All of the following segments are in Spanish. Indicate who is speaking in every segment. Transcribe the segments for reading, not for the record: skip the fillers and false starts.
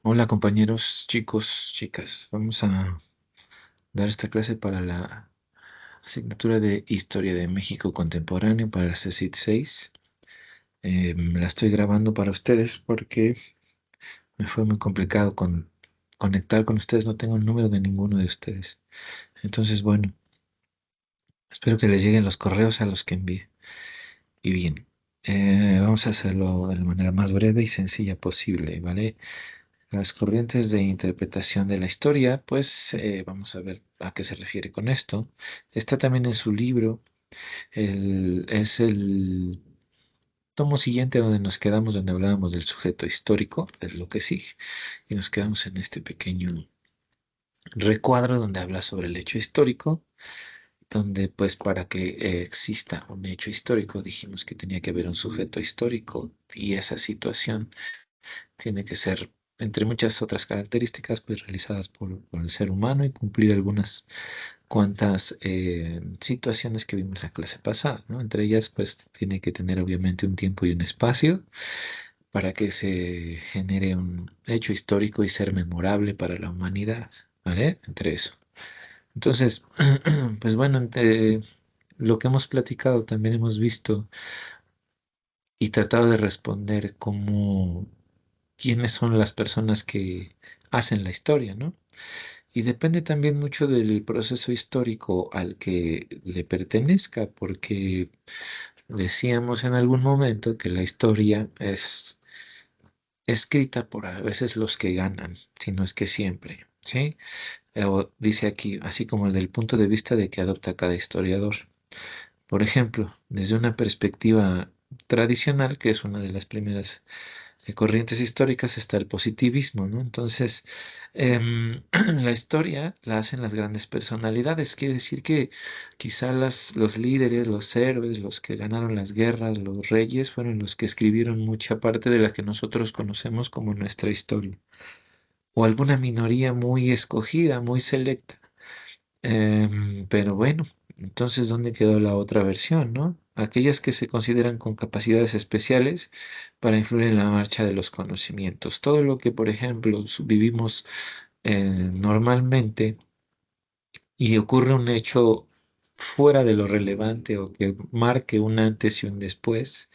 Speaker 1: Hola compañeros, chicos, chicas. Vamos a dar esta clase para la asignatura de Historia de México Contemporáneo para el CECIT 6. La estoy grabando para ustedes porque me fue muy complicado conectar con ustedes. No tengo el número de ninguno de ustedes. Entonces, bueno, espero que les lleguen los correos a los que envié. Y bien, vamos a hacerlo de la manera más breve y sencilla posible, ¿vale? Las corrientes de interpretación de la historia, pues vamos a ver a qué se refiere con esto. Está también en su libro, es el tomo siguiente donde nos quedamos, donde hablábamos del sujeto histórico, es lo que sigue, y nos quedamos en este pequeño recuadro donde habla sobre el hecho histórico, donde pues para que exista un hecho histórico dijimos que tenía que haber un sujeto histórico y esa situación tiene que ser, entre muchas otras características, pues realizadas por el ser humano y cumplir algunas cuantas situaciones que vimos en la clase pasada, ¿no? Entre ellas, pues tiene que tener obviamente un tiempo y un espacio para que se genere un hecho histórico y ser memorable para la humanidad, ¿vale? Entre eso. Entonces, pues bueno, entre lo que hemos platicado, también hemos visto y tratado de responder cómo quiénes son las personas que hacen la historia, ¿no? Y depende también mucho del proceso histórico al que le pertenezca, porque decíamos en algún momento que la historia es escrita por a veces los que ganan, si no es que siempre, ¿sí? O dice aquí, así como el del punto de vista de que adopta cada historiador. Por ejemplo, desde una perspectiva tradicional, que es una de las primeras corrientes históricas, está el positivismo, ¿no? Entonces, la historia la hacen las grandes personalidades. Quiere decir que quizá los líderes, los héroes, los que ganaron las guerras, los reyes, fueron los que escribieron mucha parte de la que nosotros conocemos como nuestra historia. O alguna minoría muy escogida, muy selecta. Pero bueno, entonces, ¿dónde quedó la otra versión, no? Aquellas que se consideran con capacidades especiales para influir en la marcha de los conocimientos. Todo lo que, por ejemplo, vivimos normalmente y ocurre un hecho fuera de lo relevante o que marque un antes y un después,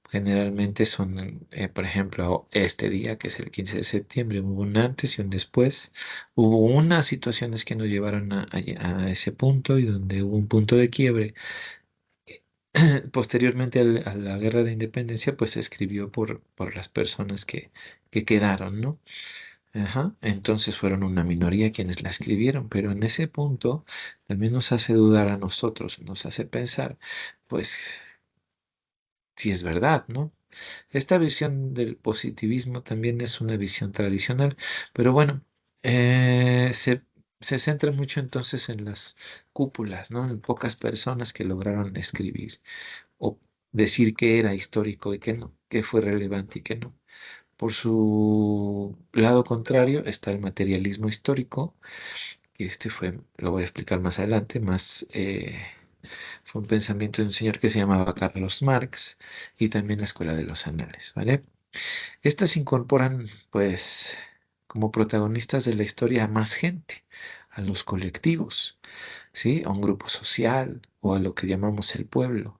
Speaker 1: generalmente son, por ejemplo, este día, que es el 15 de septiembre, hubo un antes y un después. Hubo unas situaciones que nos llevaron a ese punto y donde hubo un punto de quiebre. Posteriormente a la Guerra de Independencia, pues se escribió por las personas que quedaron, ¿no? Ajá. Entonces fueron una minoría quienes la escribieron, pero en ese punto también nos hace dudar a nosotros, nos hace pensar, pues, si es verdad, ¿no? Esta visión del positivismo también es una visión tradicional, pero bueno, se centra mucho entonces en las cúpulas, ¿no? En pocas personas que lograron escribir o decir qué era histórico y qué no, qué fue relevante y qué no. Por su lado contrario está el materialismo histórico, que este fue, lo voy a explicar más adelante, fue un pensamiento de un señor que se llamaba Carlos Marx y también la Escuela de los Anales, ¿vale? Estas incorporan, pues, como protagonistas de la historia a más gente, a los colectivos, ¿sí? A un grupo social o a lo que llamamos el pueblo.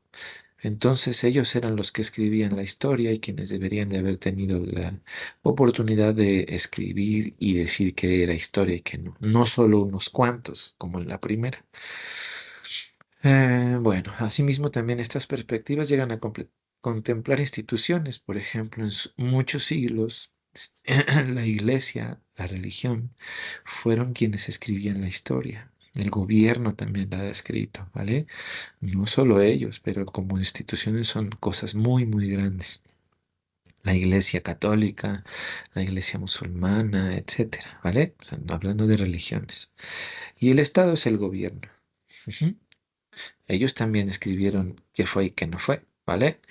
Speaker 1: Entonces ellos eran los que escribían la historia y quienes deberían de haber tenido la oportunidad de escribir y decir que era historia y que no, no solo unos cuantos, como en la primera. Bueno, asimismo también estas perspectivas llegan a contemplar instituciones, por ejemplo, en muchos siglos, la iglesia, la religión, fueron quienes escribían la historia. El gobierno también la ha escrito, ¿vale? No solo ellos, pero como instituciones son cosas muy, muy grandes. La iglesia católica, la iglesia musulmana, etcétera, ¿vale? O sea, no hablando de religiones. Y el Estado es el gobierno. Ujú. Ellos también escribieron qué fue y qué no fue, ¿vale?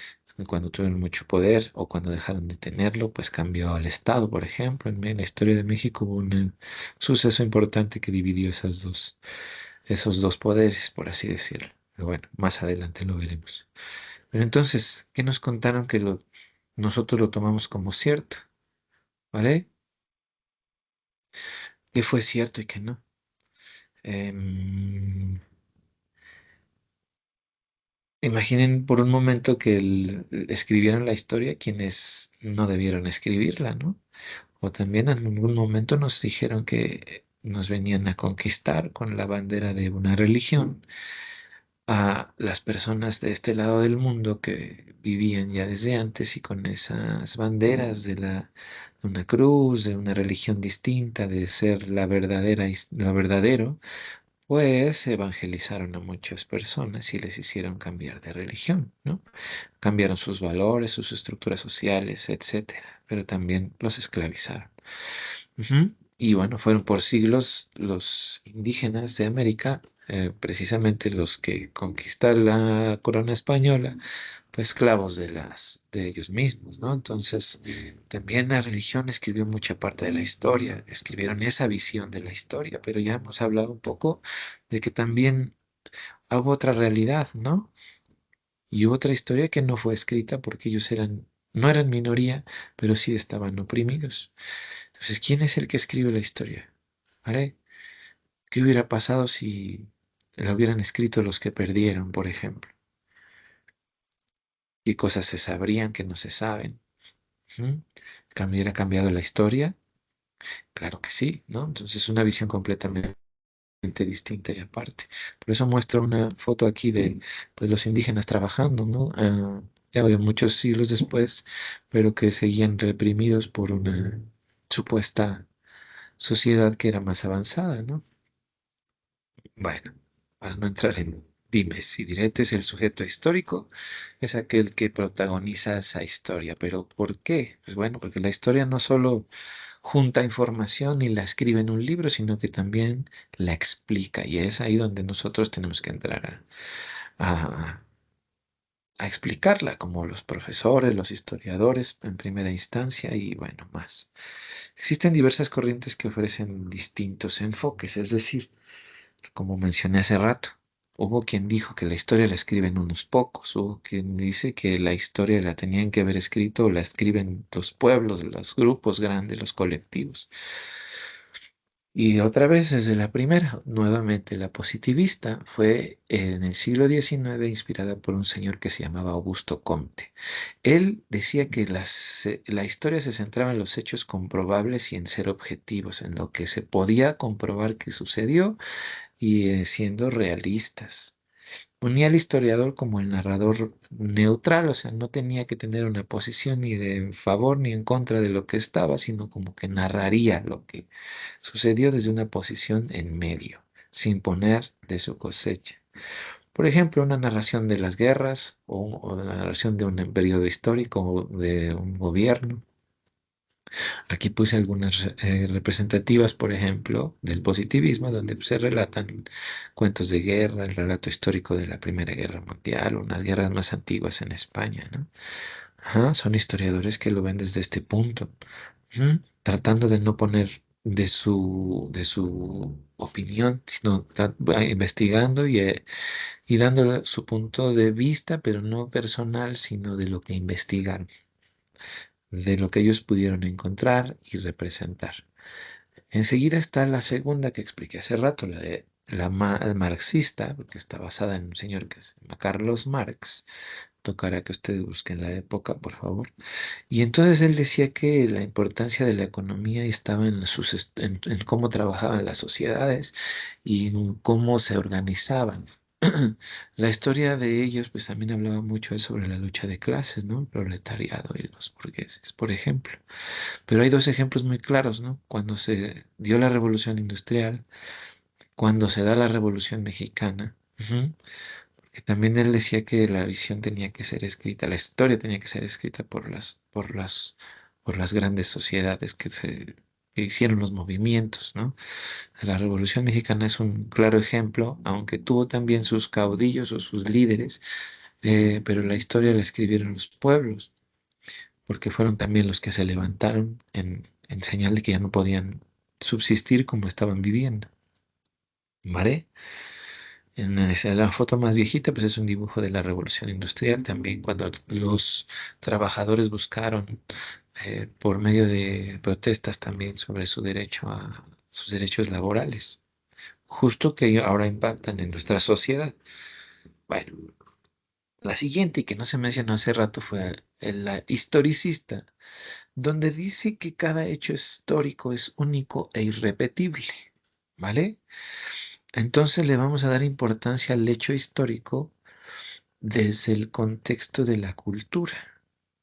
Speaker 1: Cuando tuvieron mucho poder o cuando dejaron de tenerlo, pues cambió al Estado, por ejemplo. En la historia de México hubo un suceso importante que dividió esos dos poderes, por así decirlo. Pero bueno, más adelante lo veremos. Pero entonces, ¿qué nos contaron que nosotros lo tomamos como cierto? ¿Vale? qué fue cierto y qué no. Em, Imaginen por un momento que escribieron la historia quienes no debieron escribirla, ¿no? O también en algún momento nos dijeron que nos venían a conquistar con la bandera de una religión a las personas de este lado del mundo que vivían ya desde antes y con esas banderas de una cruz, de una religión distinta, de ser la verdadera, la verdadero, pues evangelizaron a muchas personas y les hicieron cambiar de religión, ¿no? Cambiaron sus valores, sus estructuras sociales, etcétera, pero también los esclavizaron. Ujú. Y bueno, fueron por siglos los indígenas de América, precisamente los que conquistaron la corona española, pues esclavos de ellos mismos, ¿no? Entonces, también la religión escribió mucha parte de la historia, escribieron esa visión de la historia, pero ya hemos hablado un poco de que también hubo otra realidad, ¿no? Y hubo otra historia que no fue escrita porque ellos no eran minoría, pero sí estaban oprimidos. Entonces, ¿quién es el que escribe la historia? ¿Vale? ¿Qué hubiera pasado si la hubieran escrito los que perdieron, por ejemplo? ¿Qué cosas se sabrían que no se saben? ¿Mm? ¿Hubiera cambiado la historia? Claro que sí, ¿no? Entonces, una visión completamente distinta y aparte. Por eso muestro una foto aquí de pues, los indígenas trabajando, ¿no? Ya de muchos siglos después, pero que seguían reprimidos por una supuesta sociedad que era más avanzada, ¿no? Bueno, para no entrar en dimes y diretes, el sujeto histórico es aquel que protagoniza esa historia. ¿Pero por qué? Pues bueno, porque la historia no solo junta información y la escribe en un libro, sino que también la explica. Y es ahí donde nosotros tenemos que entrar a, a explicarla, como los profesores, los historiadores en primera instancia y bueno, más. Existen diversas corrientes que ofrecen distintos enfoques, es decir, como mencioné hace rato, hubo quien dijo que la historia la escriben unos pocos, hubo quien dice que la historia la tenían que haber escrito o la escriben los pueblos, los grupos grandes, los colectivos. Y otra vez desde la primera, nuevamente la positivista fue en el siglo XIX inspirada por un señor que se llamaba Augusto Comte. Él decía que la historia se centraba en los hechos comprobables y en ser objetivos, en lo que se podía comprobar que sucedió y siendo realistas. Ponía al historiador como el narrador neutral, o sea, no tenía que tener una posición ni de en favor ni en contra de lo que estaba, sino como que narraría lo que sucedió desde una posición en medio, sin poner de su cosecha. Por ejemplo, una narración de las guerras o de la narración de un periodo histórico o de un gobierno. Aquí puse algunas representativas, por ejemplo, del positivismo, donde se relatan cuentos de guerra, el relato histórico de la Primera Guerra Mundial, unas guerras más antiguas en España, ¿no? Ajá, son historiadores que lo ven desde este punto, ujú, tratando de no poner de su opinión, sino investigando y dándole su punto de vista, pero no personal, sino de lo que investigaron, de lo que ellos pudieron encontrar y representar. Enseguida está la segunda que expliqué hace rato, la de la marxista, que está basada en un señor que se llama Carlos Marx. Tocará que ustedes busquen la época, por favor. Y entonces él decía que la importancia de la economía estaba en cómo trabajaban las sociedades y en cómo se organizaban. La historia de ellos, pues también hablaba mucho sobre la lucha de clases, ¿no? El proletariado y los burgueses, por ejemplo. Pero hay dos ejemplos muy claros, ¿no? Cuando se dio la Revolución Industrial, cuando se da la Revolución Mexicana, ujú, que también él decía que la visión tenía que ser escrita, la historia tenía que ser escrita por las grandes sociedades que hicieron los movimientos, ¿no? La Revolución Mexicana es un claro ejemplo, aunque tuvo también sus caudillos o sus líderes, pero la historia la escribieron los pueblos porque fueron también los que se levantaron en señal de que ya no podían subsistir como estaban viviendo. ¿Vale? La foto más viejita, pues es un dibujo de la Revolución Industrial también, cuando los trabajadores buscaron por medio de protestas también sobre sus derechos laborales, justo que ahora impactan en nuestra sociedad. Bueno, la siguiente y que no se mencionó hace rato fue la historicista, donde dice que cada hecho histórico es único e irrepetible, ¿vale? Entonces le vamos a dar importancia al hecho histórico desde el contexto de la cultura.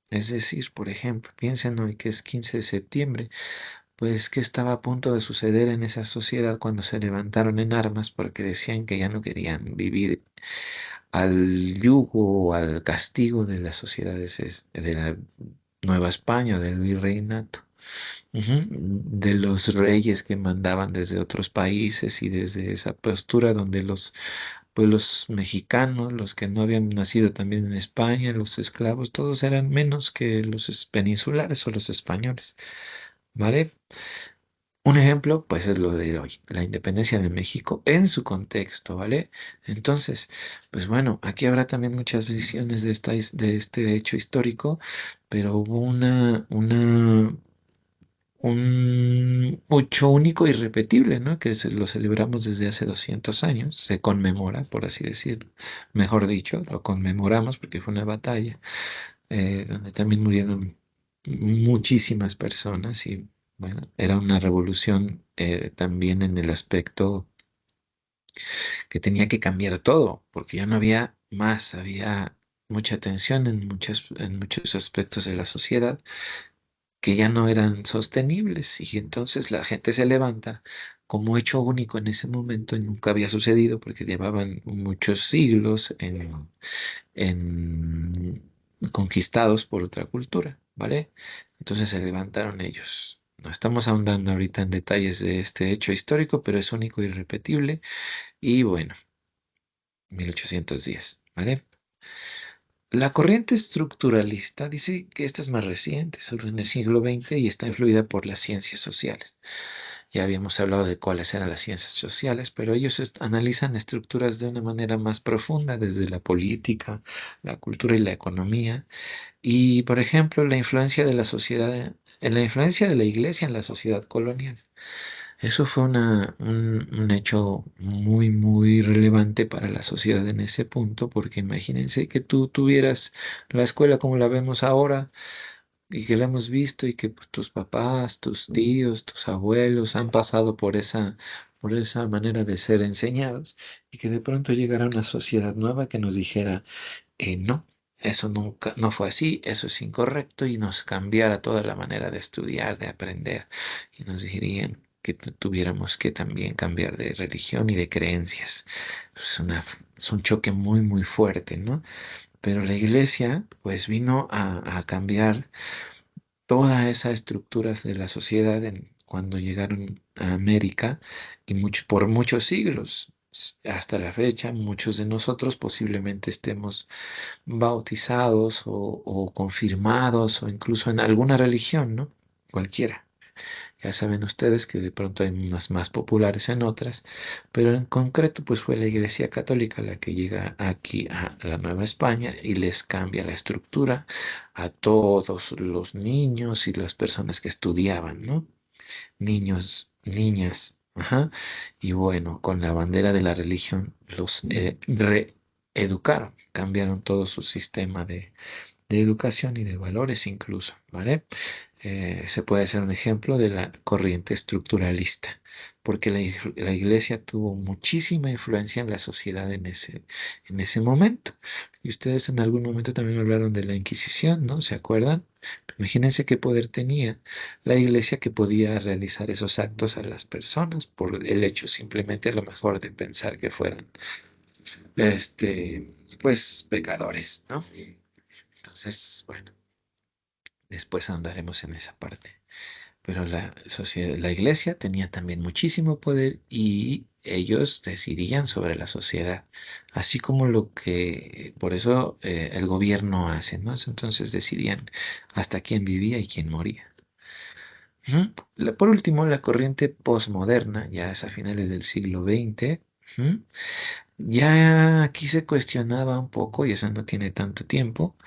Speaker 1: Es decir, por ejemplo, piensen hoy que es 15 de septiembre, pues qué estaba a punto de suceder en esa sociedad cuando se levantaron en armas porque decían que ya no querían vivir al yugo o al castigo de las sociedades de la Nueva España, o del virreinato. Ujú. De los reyes que mandaban desde otros países y desde esa postura donde los pueblos mexicanos, los que no habían nacido también en España, los esclavos, todos eran menos que los peninsulares o los españoles, ¿vale? Un ejemplo, pues es lo de hoy, la independencia de México en su contexto, ¿vale? Entonces, pues bueno, aquí habrá también muchas visiones de este hecho histórico, pero hubo un hecho único y irrepetible, ¿no? Que lo celebramos desde hace 200 años, se conmemora, por así decirlo. Mejor dicho, lo conmemoramos porque fue una batalla donde también murieron muchísimas personas y bueno, era una revolución también en el aspecto que tenía que cambiar todo, porque ya no había más, había mucha tensión en muchos aspectos de la sociedad que ya no eran sostenibles y entonces la gente se levanta como hecho único en ese momento y nunca había sucedido porque llevaban muchos siglos en conquistados por otra cultura, ¿vale? Entonces se levantaron ellos. No estamos ahondando ahorita en detalles de este hecho histórico, pero es único y irrepetible y bueno, 1810, ¿vale? La corriente estructuralista dice que esta es más reciente, sobre en el siglo XX y está influida por las ciencias sociales. Ya habíamos hablado de cuáles eran las ciencias sociales, pero ellos analizan estructuras de una manera más profunda, desde la política, la cultura y la economía. Y, por ejemplo, la influencia de la sociedad, en la influencia de la iglesia en la sociedad colonial. Eso fue un hecho muy, muy relevante para la sociedad en ese punto, porque imagínense que tú tuvieras la escuela como la vemos ahora y que la hemos visto y que pues, tus papás, tus tíos, tus abuelos han pasado por esa manera de ser enseñados y que de pronto llegara una sociedad nueva que nos dijera, no, eso nunca, no fue así, eso es incorrecto y nos cambiara toda la manera de estudiar, de aprender y nos dirían que tuviéramos que también cambiar de religión y de creencias. Es un choque muy, muy fuerte, ¿no? Pero la iglesia, pues vino a cambiar todas esas estructuras de la sociedad cuando llegaron a América y por muchos siglos. Hasta la fecha, muchos de nosotros posiblemente estemos bautizados o confirmados o incluso en alguna religión, ¿no? Cualquiera. Ya saben ustedes que de pronto hay unas más populares en otras, pero en concreto pues fue la Iglesia Católica la que llega aquí a la Nueva España y les cambia la estructura a todos los niños y las personas que estudiaban, ¿no? Niños, niñas, ajá. Y bueno, con la bandera de la religión los reeducaron, cambiaron todo su sistema de educación y de valores incluso, ¿vale? Se puede hacer un ejemplo de la corriente estructuralista, porque la iglesia tuvo muchísima influencia en la sociedad en ese momento. Y ustedes en algún momento también hablaron de la Inquisición, ¿no? ¿Se acuerdan? Imagínense qué poder tenía la iglesia que podía realizar esos actos a las personas por el hecho simplemente a lo mejor de pensar que fueran, pues, pecadores, ¿no? Entonces, bueno, después andaremos en esa parte. Pero la sociedad, la iglesia tenía también muchísimo poder y ellos decidían sobre la sociedad, así como lo que, por eso el gobierno hace, ¿no? Entonces decidían hasta quién vivía y quién moría. Ujú. Por último, la corriente posmoderna, ya es a finales del siglo XX, ujú, ya aquí se cuestionaba un poco, y eso no tiene tanto tiempo,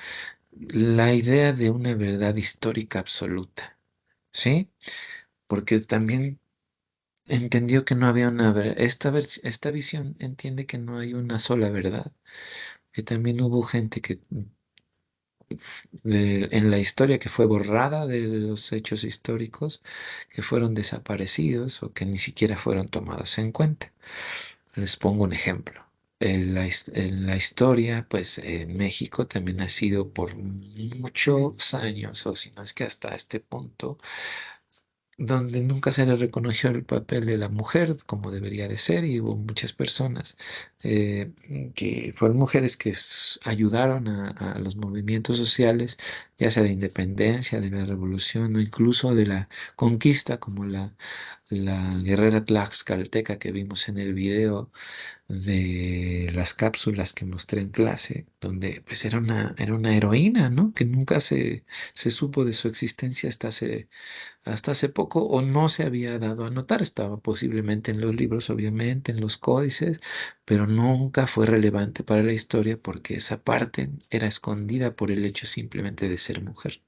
Speaker 1: la idea de una verdad histórica absoluta, ¿sí? Porque también entendió que no había esta visión entiende que no hay una sola verdad, que también hubo gente que en la historia que fue borrada de los hechos históricos, que fueron desaparecidos o que ni siquiera fueron tomados en cuenta. Les pongo un ejemplo. En la historia, pues en México también ha sido por muchos años, o si no es que hasta este punto, donde nunca se le reconoció el papel de la mujer como debería de ser y hubo muchas personas que fueron mujeres que ayudaron a los movimientos sociales, ya sea de independencia, de la revolución o incluso de la conquista, como la guerrera tlaxcalteca que vimos en el video de las cápsulas que mostré en clase, donde pues era una heroína, ¿no? Que nunca se supo de su existencia hasta hace poco o no se había dado a notar. Estaba posiblemente en los libros, obviamente, en los códices, pero nunca fue relevante para la historia porque esa parte era escondida por el hecho simplemente de ser mujer.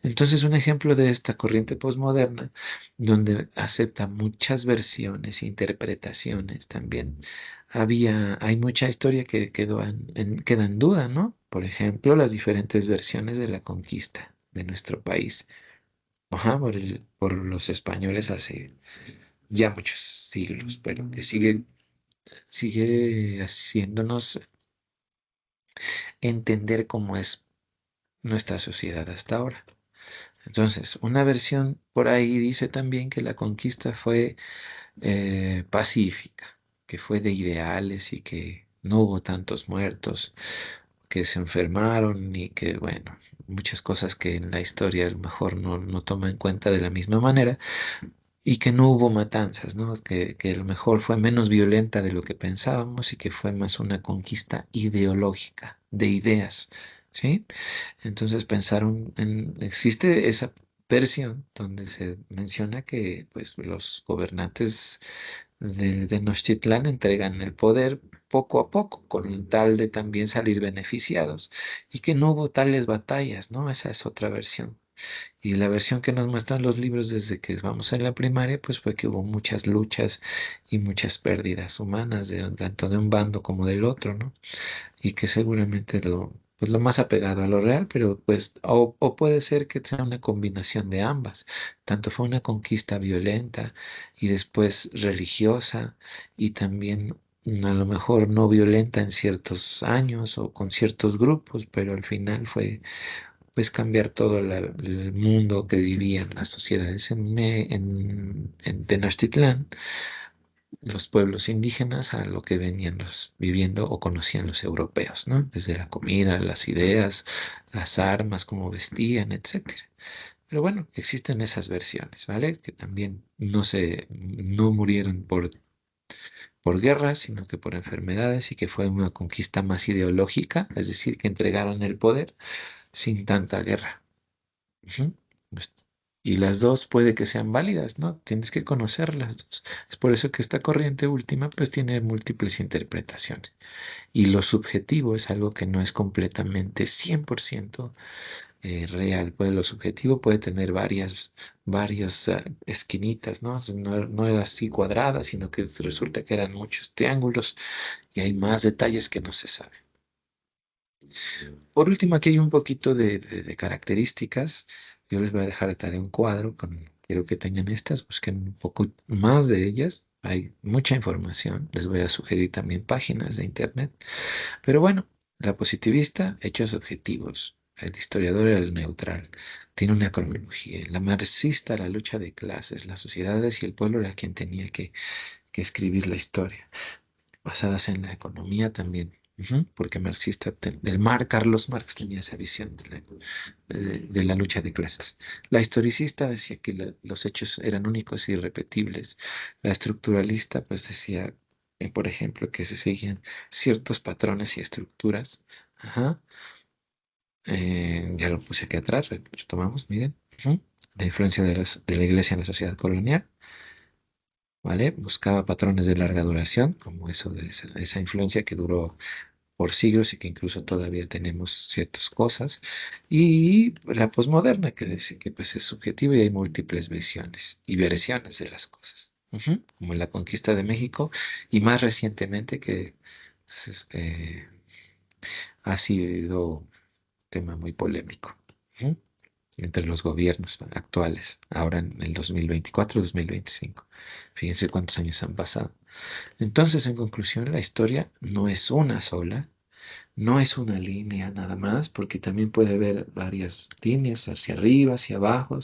Speaker 1: Entonces, un ejemplo de esta corriente posmoderna, donde acepta muchas versiones, interpretaciones también. Hay mucha historia que queda en duda, ¿no? Por ejemplo, las diferentes versiones de la conquista de nuestro país. Ajá, por los españoles hace ya muchos siglos, pero que sigue haciéndonos entender cómo es nuestra sociedad hasta ahora. Entonces, una versión por ahí dice también que la conquista fue pacífica, que fue de ideales y que no hubo tantos muertos, que se enfermaron y que, bueno, muchas cosas que en la historia a lo mejor no toma en cuenta de la misma manera y que no hubo matanzas, ¿no? Que a lo mejor fue menos violenta de lo que pensábamos y que fue más una conquista ideológica, de ideas, ¿sí? Entonces existe esa versión donde se menciona que pues los gobernantes de Tenochtitlán entregan el poder poco a poco, con tal de también salir beneficiados y que no hubo tales batallas, ¿no? Esa es otra versión. Y la versión que nos muestran los libros desde que vamos en la primaria, pues fue que hubo muchas luchas y muchas pérdidas humanas, tanto de un bando como del otro, ¿no? Y que seguramente pues lo más apegado a lo real, pero pues, o puede ser que sea una combinación de ambas. Tanto fue una conquista violenta y después religiosa y también a lo mejor no violenta en ciertos años o con ciertos grupos, pero al final fue pues cambiar todo el mundo que vivían las sociedades en Tenochtitlán, los pueblos indígenas, a lo que venían viviendo o conocían los europeos, ¿no? Desde la comida, las ideas, las armas, cómo vestían, etcétera. Pero bueno, existen esas versiones, ¿vale? Que también no murieron por guerras, sino que por enfermedades y que fue una conquista más ideológica, es decir, que entregaron el poder sin tanta guerra. Ujú. Pues, y las dos puede que sean válidas, ¿no? Tienes que conocer las dos. Es por eso que esta corriente última pues tiene múltiples interpretaciones. Y lo subjetivo es algo que no es completamente 100% real. Pues lo subjetivo puede tener varias esquinitas, ¿no? No era así cuadrada, sino que resulta que eran muchos triángulos y hay más detalles que no se saben. Por último, aquí hay un poquito de características. Yo les voy a dejar de tarea un cuadro quiero que tengan estas, busquen un poco más de ellas. Hay mucha información. Les voy a sugerir también páginas de internet. Pero bueno, la positivista, hechos objetivos. El historiador era el neutral. Tiene una cronología. La marxista, la lucha de clases. Las sociedades y el pueblo era quien tenía que escribir la historia basadas en la economía también. Ujú, porque marxista, Carlos Marx tenía esa visión de la lucha de clases. La historicista decía que los hechos eran únicos e irrepetibles. La estructuralista, pues decía, por ejemplo, que se seguían ciertos patrones y estructuras. Ajá. Ya lo puse aquí atrás, retomamos, miren. Ujú. La influencia de la iglesia en la sociedad colonial. ¿Vale? Buscaba patrones de larga duración, como eso de esa influencia que duró por siglos y que incluso todavía tenemos ciertas cosas. Y la posmoderna, que dice que pues, es subjetiva y hay múltiples visiones y versiones de las cosas. Ujú, como la conquista de México y más recientemente que este, ha sido tema muy polémico. Ujú, entre los gobiernos actuales, ahora en el 2024-2025. Fíjense cuántos años han pasado. Entonces, en conclusión, la historia no es una sola, no es una línea nada más, porque también puede haber varias líneas hacia arriba, hacia abajo,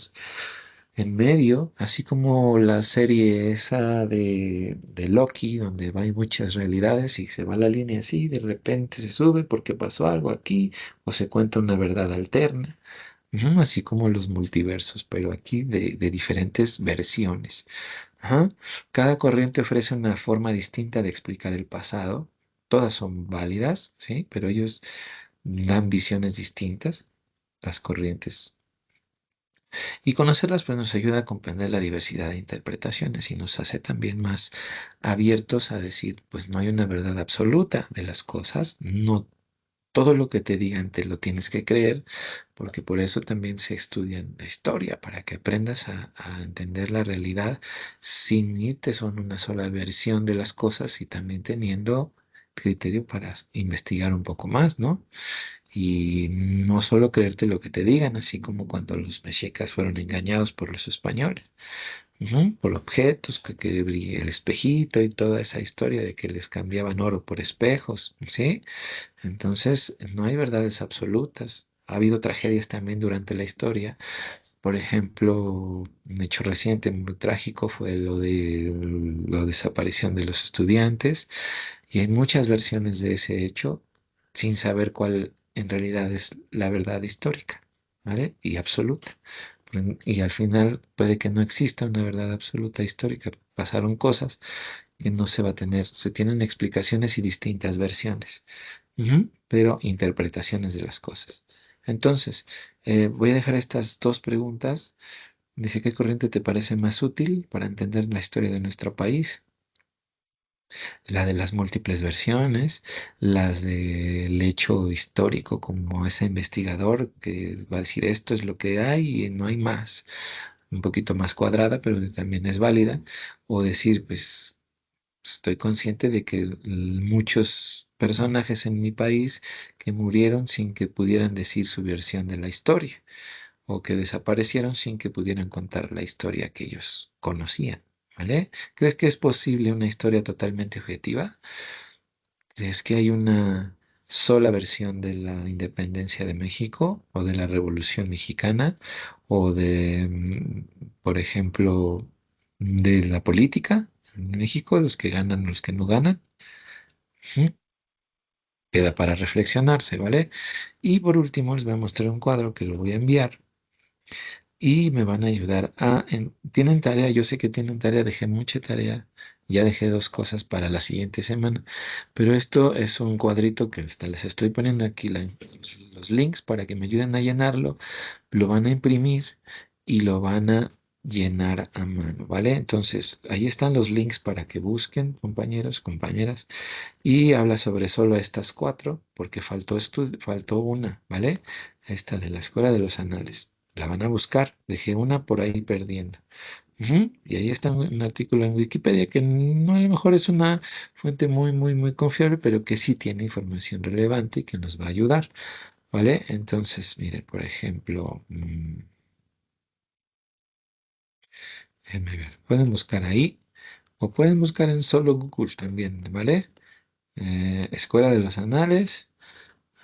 Speaker 1: en medio, así como la serie esa de Loki, donde hay muchas realidades y se va la línea así, de repente se sube porque pasó algo aquí, o se cuenta una verdad alterna. Ujú, así como los multiversos, pero aquí de diferentes versiones. Ajá. Cada corriente ofrece una forma distinta de explicar el pasado. Todas son válidas, ¿sí? Pero ellos dan visiones distintas, las corrientes. Y conocerlas pues nos ayuda a comprender la diversidad de interpretaciones y nos hace también más abiertos a decir, pues no hay una verdad absoluta de las cosas, no todo lo que te digan te lo tienes que creer, porque por eso también se estudia la historia, para que aprendas a entender la realidad sin irte son una sola versión de las cosas y también teniendo criterio para investigar un poco más, ¿no? Y no solo creerte lo que te digan, así como cuando los mexicas fueron engañados por los españoles. Ujú, por objetos, que brille el espejito y toda esa historia de que les cambiaban oro por espejos, ¿sí? Entonces, no hay verdades absolutas. Ha habido tragedias también durante la historia. Por ejemplo, un hecho reciente muy trágico fue lo de la desaparición de los estudiantes y hay muchas versiones de ese hecho sin saber cuál en realidad es la verdad histórica, ¿vale? Y absoluta. Y al final puede que no exista una verdad absoluta histórica. Pasaron cosas que no se va a tener, se tienen explicaciones y distintas versiones. Ujú, pero interpretaciones de las cosas. Entonces, voy a dejar estas dos preguntas. Dice, ¿qué corriente te parece más útil para entender la historia de nuestro país? La de las múltiples versiones, las del hecho histórico, como ese investigador que va a decir esto es lo que hay y no hay más. Un poquito más cuadrada, pero también es válida. O decir, pues estoy consciente de que muchos personajes en mi país que murieron sin que pudieran decir su versión de la historia o que desaparecieron sin que pudieran contar la historia que ellos conocían, ¿vale? ¿Crees que es posible una historia totalmente objetiva? ¿Crees que hay una sola versión de la independencia de México o de la Revolución Mexicana o de, por ejemplo, de la política en México, los que ganan, los que no ganan? Ujú. Queda para reflexionarse, ¿vale? Y por último, les voy a mostrar un cuadro que lo voy a enviar y me van a ayudar tienen tarea, yo sé que tienen tarea, dejé mucha tarea, ya dejé dos cosas para la siguiente semana, pero esto es un cuadrito que les estoy poniendo aquí los links para que me ayuden a llenarlo, lo van a imprimir y lo van a llenar a mano, ¿vale? Entonces, ahí están los links para que busquen, compañeros, compañeras, y habla sobre solo estas cuatro, porque faltó una, ¿vale? Esta de la Escuela de los Anales. La van a buscar. Dejé una por ahí perdiendo. Ujú, y ahí está un artículo en Wikipedia que no a lo mejor es una fuente muy, muy, muy confiable, pero que sí tiene información relevante y que nos va a ayudar, ¿vale? Entonces, mire, por ejemplo, déjenme ver. Pueden buscar ahí o pueden buscar en solo Google también, ¿vale? Escuela de los Anales.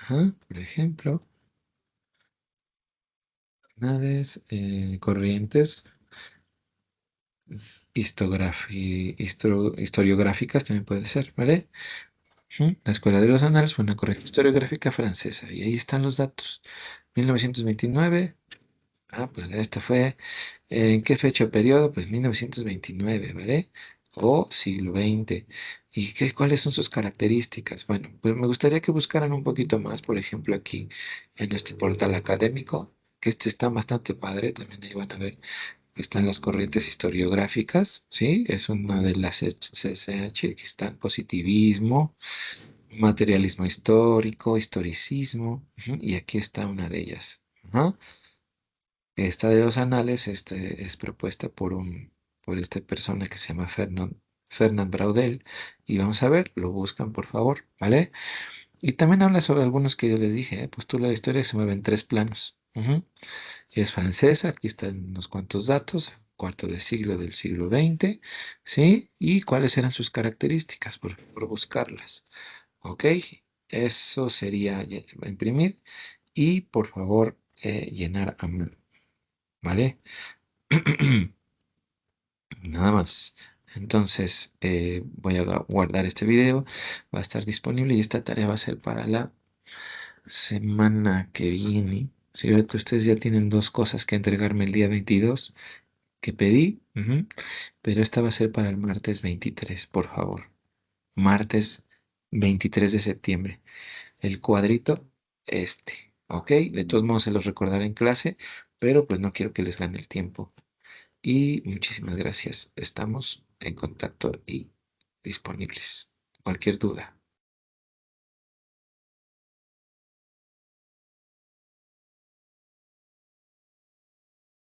Speaker 1: Ajá, por ejemplo, canales, corrientes historiográficas también puede ser, ¿vale? Ujú. La Escuela de los Anales fue una corriente historiográfica francesa y ahí están los datos. 1929, pues esta fue, ¿en qué fecha o periodo? Pues 1929, ¿vale? O siglo XX. ¿Y cuáles son sus características? Bueno, pues me gustaría que buscaran un poquito más, por ejemplo, aquí en este portal académico, que este está bastante padre, también ahí van a ver que están las corrientes historiográficas, ¿sí? Es una de las CCH, que está en positivismo, Materialismo histórico, historicismo, ujú, y aquí está una de ellas. Ajá. Esta de los anales es propuesta por esta persona que se llama Fernand Braudel. Y vamos a ver, lo buscan por favor, ¿vale? Y también habla sobre algunos que yo les dije, pues tú la historia se mueve en tres planos. Ujú. Es francesa, aquí están unos cuantos datos, cuarto de siglo del siglo XX, ¿sí? Y cuáles eran sus características por buscarlas. Ok, eso sería imprimir y por favor llenar a mano, ¿vale? Nada más. Entonces voy a guardar este video, va a estar disponible y esta tarea va a ser para la semana que viene. Si ahorita ustedes ya tienen dos cosas que entregarme el día 22 que pedí, ujú, pero esta va a ser para el martes 23, por favor. Martes 23 de septiembre. El cuadrito, ¿ok? De todos modos se los recordaré en clase, pero pues no quiero que les gane el tiempo. Y muchísimas gracias. Estamos en contacto y disponibles. Cualquier duda.